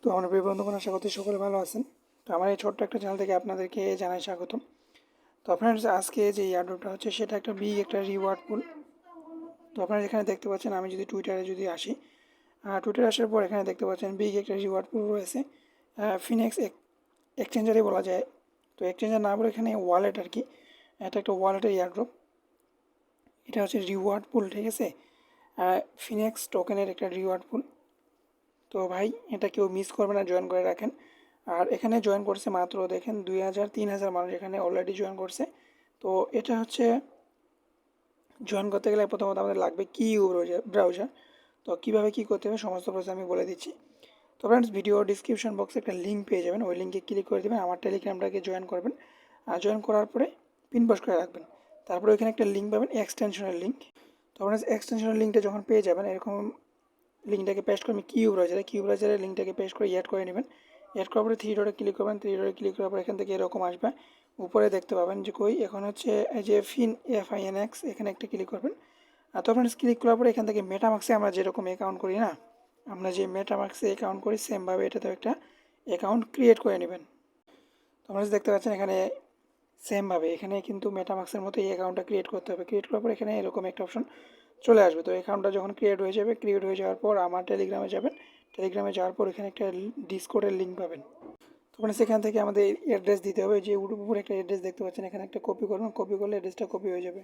তো আমার প্রিয় বন্ধুগণ, আশা করছি সকলে ভালো আছেন। তো আমার এই ছোট্ট একটা চ্যানেল থেকে আপনাদেরকে জানাই স্বাগতম। তো ফ্রেন্ডস, আজকে যে এয়ারড্রপটা হচ্ছে সেটা একটা বিগ একটা রিওয়ার্ড পুল। তো আপনারা এখানে দেখতে পাচ্ছেন, আমি যদি টুইটারে আসি, টুইটারে আসার পর এখানে দেখতে পাচ্ছেন বিগ একটা রিওয়ার্ড পুল রয়েছে। ফিনেক্স এক্সচেঞ্জারই বলা যায়। তো এক্সচেঞ্জার না বলে এখানে ওয়ালেট আর কি, এটা একটা ওয়ালেটের এয়ারড্রপ। এটা হচ্ছে রিওয়ার্ড পুল, ঠিক আছে। ফিনেক্স টোকেনের একটা রিওয়ার্ড পুল। তো ভাই, এটা কেউ মিস করবে না, জয়েন করে রাখেন। আর এখানে জয়েন করছে মাত্র দেখেন 2000-3000 মানুষ এখানে অলরেডি জয়েন করছে। তো এটা হচ্ছে জয়েন করতে গেলে প্রথমত আমাদের লাগবে কি ব্রাউজার। তো কীভাবে কী করতে হবে সমস্ত প্রসেস আমি বলে দিচ্ছি। তো ফ্রেন্ডস, ভিডিও ডিসক্রিপশন বক্সে একটা লিঙ্ক পেয়ে যাবেন, ওই লিঙ্কে ক্লিক করে দেবেন, আমার টেলিগ্রামটাকে জয়েন করবেন। আর জয়েন করার পরে পিন পোস্ট করে রাখবেন। তারপরে ওইখানে একটা লিঙ্ক পাবেন, এক্সটেনশনের লিঙ্ক। তো ফ্রেন্ডস, এক্সটেনশনের লিঙ্কটা যখন পেয়ে যাবেন, এরকম লিঙ্কটাকে পেস্ট করবেন কিউ ব্রাউজারের লিঙ্কটাকে পেস্ট করে অ্যাড করে নেবেন। অ্যাড করার পরে থ্রি ডটে ক্লিক করবেন। থ্রি ডটে ক্লিক করার পর এখান থেকে এরকম আসবে, উপরে দেখতে পাবেন যে এখন হচ্ছে এই যে FINX, এখানে একটা ক্লিক করবেন। আর তখন ক্লিক করার পরে এখান থেকে মেটামাক্সে আমরা যেরকম অ্যাকাউন্ট করি না, আমরা যে মেটামাক্সে অ্যাকাউন্ট করি সেমভাবে এটাতেও একটা অ্যাকাউন্ট ক্রিয়েট করে নেবেন। তোমরা দেখতে পাচ্ছেন এখানে সেমভাবে এখানে কিন্তু মেটামাক্সের মতো এই অ্যাকাউন্টটা ক্রিয়েট করতে হবে। ক্রিয়েট করার পর এখানে এরকম একটা অপশন চলে আসবে। তো অ্যাকাউন্টটা যখন ক্রিয়েট হয়ে যাওয়ার পর আমার টেলিগ্রামে যাবেন। টেলিগ্রামে যাওয়ার পর এখানে একটা ডিসকর্ডের লিঙ্ক পাবেন। তখন সেখান থেকে আমাদের অ্যাড্রেস দিতে হবে, যে উপরে একটা অ্যাড্রেস দেখতে পাচ্ছেন, এখানে একটা কপি করবেন। কপি করলে অ্যাড্রেসটা কপি হয়ে যাবে।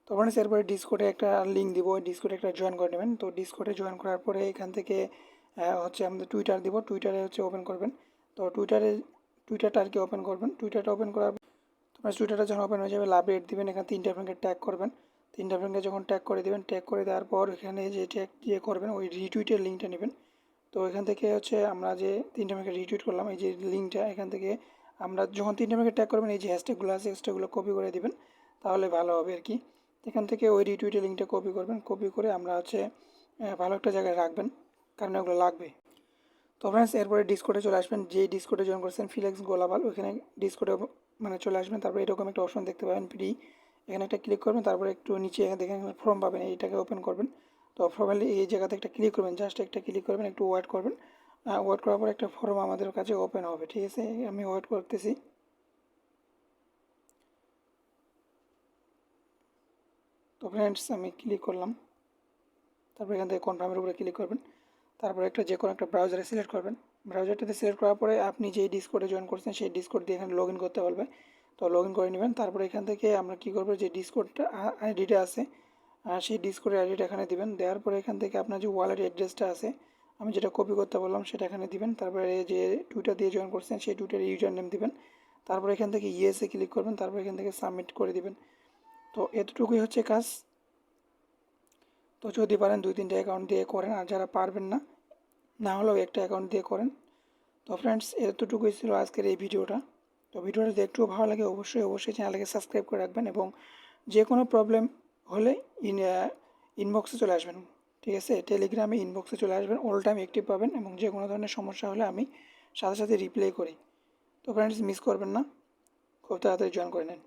তখন এরপরে ডিসকর্ডে একটা লিঙ্ক দিব, ওই ডিসকর্ডে একটা জয়েন করে নেবেন। তো ডিসকর্ডে জয়েন করার পরে এখান থেকে হচ্ছে আমাদের টুইটার দিব, টুইটারে হচ্ছে ওপেন করবেন। তো টুইটারটা আর কি ওপেন করবেন। টুইটারটা ওপেন করার তোমার টুইটারটা যখন ওপেন হয়ে যাবে, লাভে এড দিবেন। এখানে তিনটা ফ্রেন্ডকে ট্যাগ করবেন। তিনটা ফ্রেন্ডকে যখন ট্যাগ করে দেবেন, ট্যাগ করে দেওয়ার পর এখানে যে ট্যাগ দিয়ে করবেন ওই রিটুইটের লিঙ্কটা নেবেন। তো এখান থেকে হচ্ছে আমরা যে তিনটা ফ্রেন্ডকে রিটুইট করলাম, এই যে লিঙ্কটা, এখান থেকে আমরা যখন তিনটা ফ্রেন্ডকে ট্যাগ করবেন, এই যে হ্যাশট্যাগুলো আছে হ্যাশট্যাগুলো কপি করে দিবেন, তাহলে ভালো হবে আর কি। এখান থেকে ওই রিটুইটের লিঙ্কটা কপি করবেন। কপি করে আমরা হচ্ছে ভালো একটা জায়গায় রাখবেন, কারণ ওগুলো লাগবে। তো ফ্রেন্ডস, এরপরে ডিসকোডে চলে আসবেন। যে ডিসকোডে জয়েন করছেন ফিলেক্স গোলাবাল, ওইখানে ডিসকোডে মানে চলে আসবেন। তারপরে এরকম একটা অপশন দেখতে পাবেন, ফ্রি, এখানে একটা ক্লিক করবেন। তারপরে একটু নিচে এখানে দেখেন ফর্ম পাবেন, এইটাকে ওপেন করবেন। তো ফর্মালি এই জায়গাতে একটা ক্লিক করবেন, জাস্ট একটা ক্লিক করবেন, একটু ওয়েট করবেন। ওয়েট করার পর একটা ফর্ম আমাদের কাছে ওপেন হবে, ঠিক আছে। আমি ওয়েট করতেছি। তো ফ্রেন্ডস, আমি ক্লিক করলাম। তারপর এখান থেকে কনফার্মের উপরে ক্লিক করবেন। তারপরে যে কোনো একটা ব্রাউজারে সিলেক্ট করবেন। ব্রাউজারটাতে সিলেক্ট করার পরে আপনি যেই ডিসকোডে জয়েন করছেন সেই ডিসকোড দিয়ে এখানে লগ ইন করতে বলবে। তো লগ ইন করে নেবেন। তারপরে এখান থেকে আমরা কী করবো, যে ডিসকোডটা আইডিটা আছে, সেই ডিসকোডের আইডিটা এখানে দিবেন। দেওয়ার পরে এখান থেকে আপনার যে ওয়ালেট অ্যাড্রেসটা আছে, আমি যেটা কপি করতে বললাম সেটা এখানে দিবেন। তারপরে যে টুইটার দিয়ে জয়েন করছেন সেই টুইটার ইউজার নেম দিবেন। তারপরে এখান থেকে ইয়েসে ক্লিক করবেন। তারপরে এখান থেকে সাবমিট করে দিবেন। তো এতটুকুই হচ্ছে কাজ। তো যদি পারেন 2-3টা অ্যাকাউন্ট দিয়ে করেন, আর যারা পারবেন না, না হলেও একটা অ্যাকাউন্ট দিয়ে করেন। তো ফ্রেন্ডস, এতটুকুই ছিল আজকের এই ভিডিওটা। তো ভিডিওটা যদি একটু ভালো লাগে অবশ্যই চ্যানেলকে সাবস্ক্রাইব করে রাখবেন, এবং যে কোনো প্রবলেম হলে ইনবক্সে চলে আসবেন, ঠিক আছে। টেলিগ্রামে ইনবক্সে চলে আসবেন, অল টাইম অ্যাক্টিভ পাবেন, এবং যে কোনো ধরনের সমস্যা হলে আমি সাথে সাথে রিপ্লাই করি। তো ফ্রেন্ডস, মিস করবেন না, খুব তাড়াতাড়ি জয়েন করে নেন।